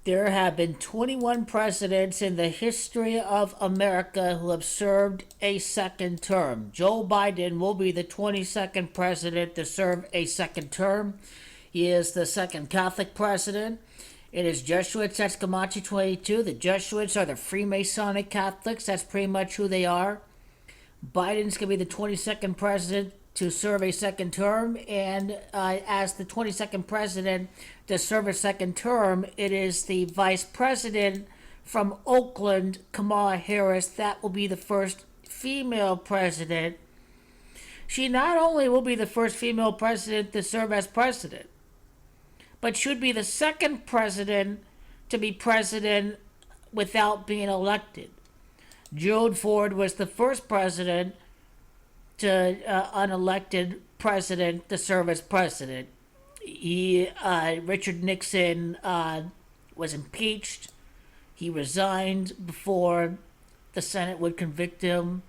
There have been 21 presidents in the history of America who have served a second term. Joe Biden will be the 22nd president to serve a second term. He is the second Catholic president. It is Jesuits, that's Camacho 22. The Jesuits are the Freemasonic Catholics, that's pretty much who they are. Biden's going to be the 22nd president to serve a second term, and as the 22nd president to serve a second term, it is the vice president from Oakland, Kamala Harris, that will be the first female president. She not only will be the first female president to serve as president, but should be the second president to be president without being elected. Gerald Ford was the first president to unelected president to serve as president. Richard Nixon was impeached. He resigned before the Senate would convict him.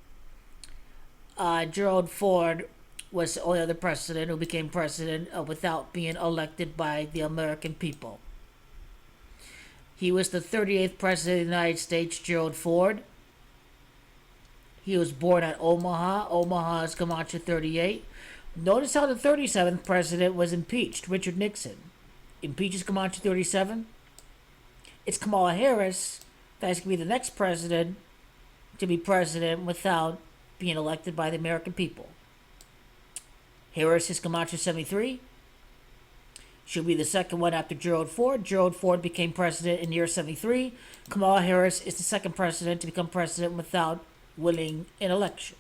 Gerald Ford was the only other president who became president without being elected by the American people. He was the 38th president of the United States, Gerald Ford. He was born at Omaha. Omaha is Camacho 38. Notice how the 37th president was impeached, Richard Nixon. Impeaches Camacho 37. It's Kamala Harris that's going to be the next president to be president without being elected by the American people. Harris is Camacho 73. She'll be the second one after Gerald Ford. Gerald Ford became president in year 73. Kamala Harris is the second president to become president without winning an election.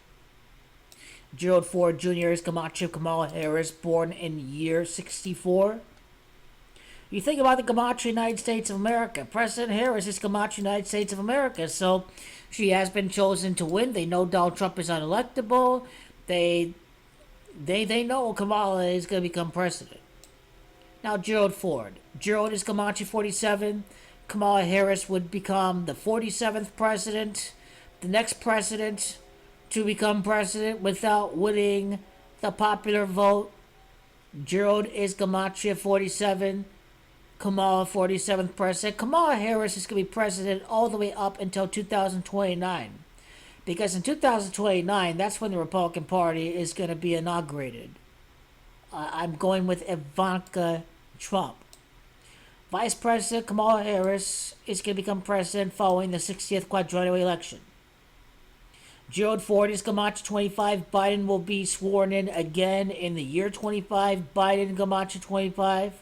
Gerald Ford Jr. is Camacho Kamala Harris, born in year 64. You think about the Camacho United States of America. President Harris is Camacho United States of America, so she has been chosen to win. They know Donald Trump is unelectable. They know Kamala is going to become president. Now, Gerald Ford. Gerald is Camacho 47. Kamala Harris would become the 47th president. The next president to become president without winning the popular vote. Gerald is Camacho 47. Kamala 47th president. Kamala Harris is going to be president all the way up until 2029. Because in 2029, that's when the Republican Party is going to be inaugurated. I'm going with Ivanka Trump. Vice President Kamala Harris is going to become president following the 60th quadrennial election. Gerald Ford is Camacho 25. Biden will be sworn in again in the year 25. Biden Camacho 25.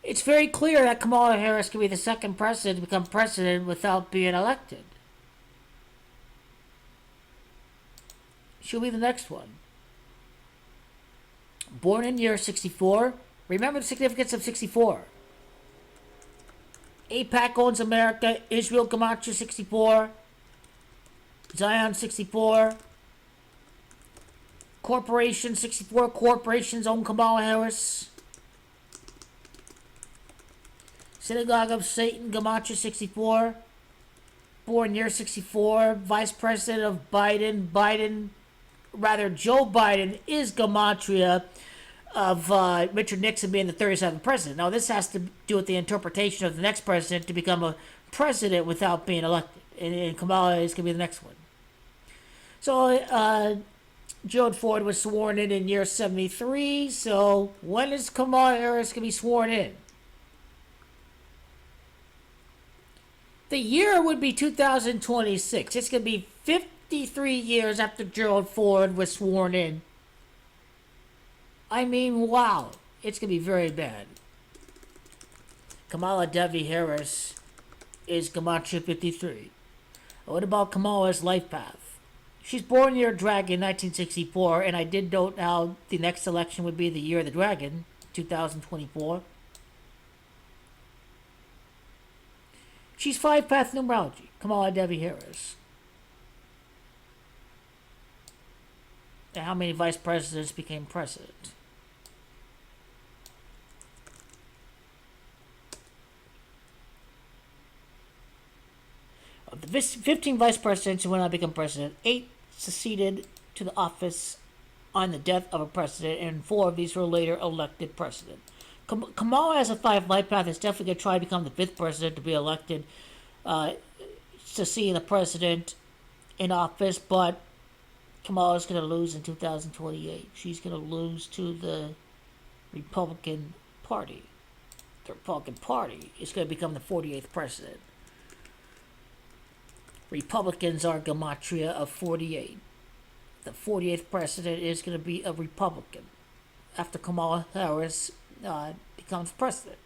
It's very clear that Kamala Harris can be the second president to become president without being elected. She'll be the next one. Born in year 64. Remember the significance of 64. AIPAC owns America. Israel Camacho 64. Zion 64. Corporation 64. Corporations own Kamala Harris. Synagogue of Satan Camacho 64. Born year 64. Vice President of Biden. Joe Biden is Gematria of Richard Nixon being the 37th president. Now, this has to do with the interpretation of the next president to become a president without being elected. And Kamala is going to be the next one. So, Gerald Ford was sworn in year 73. So, when is Kamala Harris going to be sworn in? The year would be 2026. It's going to be 53 years after Gerald Ford was sworn in. I mean, wow. It's going to be very bad. Kamala Devi Harris is Camacho 53. What about Kamala's life path? She's born year Dragon, 1964, and I did note how the next election would be the year of the Dragon, 2024. She's 5-path numerology, Kamala Devi Harris. And how many vice presidents became president? Of the 15 vice presidents who went on to become president, 8 succeeded to the office on the death of a president, and 4 of these were later elected president. Kamala has a 5 life path. Is definitely going to try to become the 5th president to be elected, to see the president in office, but Kamala's going to lose in 2028. She's going to lose to the Republican Party. The Republican Party is going to become the 48th president. Republicans are gematria of 48. The 48th president is going to be a Republican after Kamala Harris becomes president.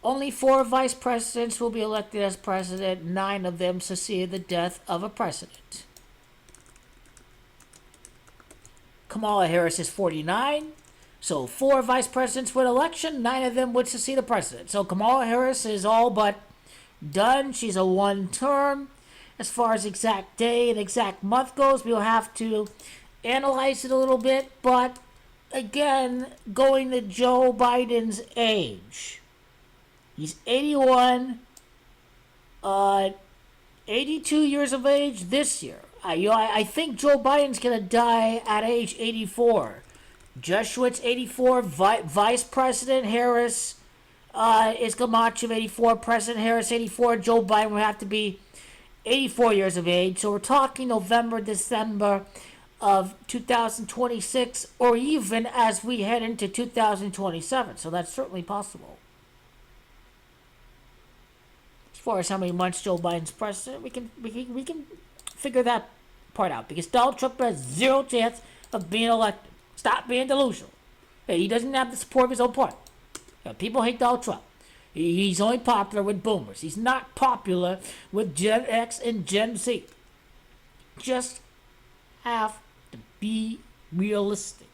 Only 4 vice presidents will be elected as president. 9 of them succeeded the death of a president. Kamala Harris is 49. So 4 vice presidents with election. 9 of them would succeed the president. So Kamala Harris is all but done. She's a 1-term. As far as exact day and exact month goes, we'll have to analyze it a little bit. But again, going to Joe Biden's age. He's 81, 82 years of age this year. I think Joe Biden's going to die at age 84. Jesuit's 84, Vice President Harris is gematria of 84, President Harris 84, Joe Biden will have to be 84 years of age. So we're talking November, December of 2026, or even as we head into 2027. So that's certainly possible. As far as how many months Joe Biden's president, we can figure that part out, because Donald Trump has 0 chance of being elected. Stop being delusional. He doesn't have the support of his own party. People hate Donald Trump. He's only popular with boomers. He's not popular with Gen X and Gen Z. Just have to be realistic.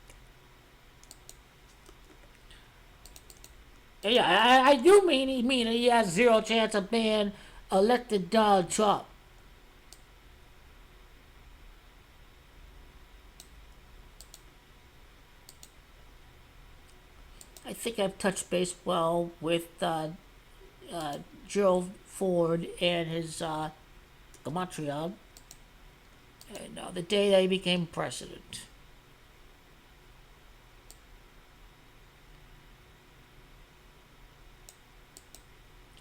Yeah, I do mean he has 0 chance of being elected Donald Trump. I think I've touched base well with Gerald Ford and his gematria, and the day that he became president.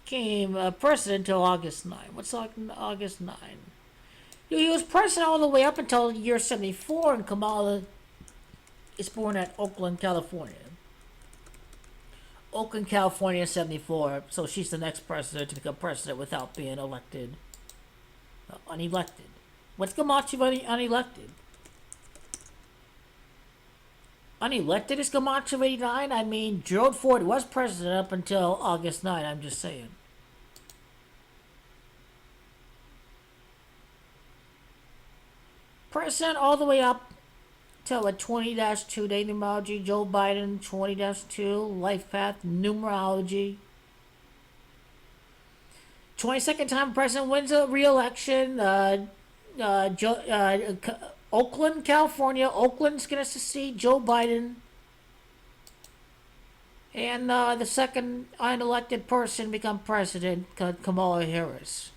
Became president until August 9. What's August 9? He was president all the way up until the year 74, and Kamala is born at Oakland, California. Oakland, California, 74. So she's the next president to become president without being elected. Unelected. What's gematria of unelected? Unelected is gematria of 89? I mean, Gerald Ford was president up until August 9. I'm just saying. President all the way up till a 20-2 day numerology. Joe Biden, 20-2 life path numerology. 22nd time president wins a re-election. Oakland, California. Oakland's going to succeed Joe Biden. And the second unelected person become president, Kamala Harris.